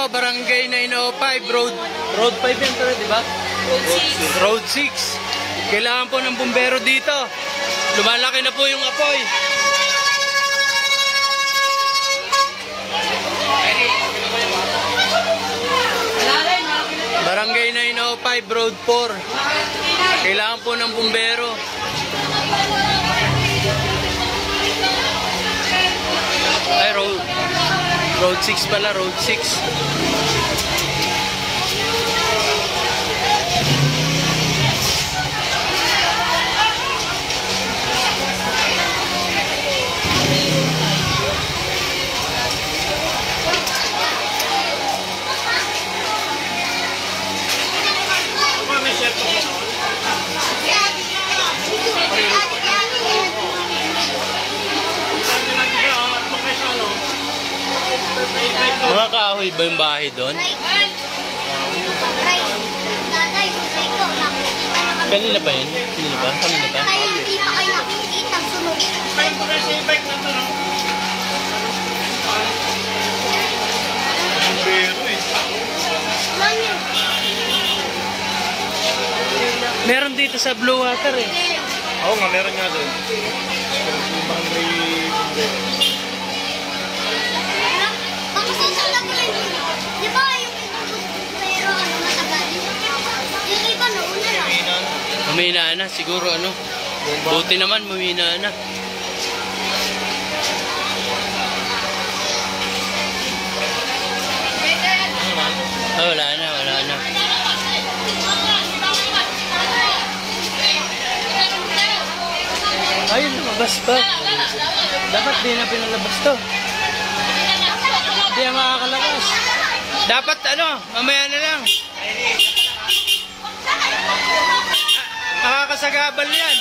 Barangay 905, Road 5 yan to, di ba? Road 6. Kailangan po ng bumbero dito. Lumalaki na po yung apoy. Barangay 905, Road 4. Kailangan po ng bumbero. Ay, Road 6 pala, Road 6. Mga kahoy ba yung bahay doon? Kanina pa yun? Kanina ba? Kanina ba? Kaya hindi pa kayo nakikita sunod. Meron dito sa Blue Water eh. Oo nga, meron nga doon. Di ba yung pero ano matagal? Yung iba nauna lang. Humina na, siguro ano. Buti naman, humina na. Oh, wala na, wala na. Ayun, lumabas pa. Dapat di na pinalabas to. Hindi na makakalabas. Dapat ano, mamaya na lang. Nakakasagabal yan.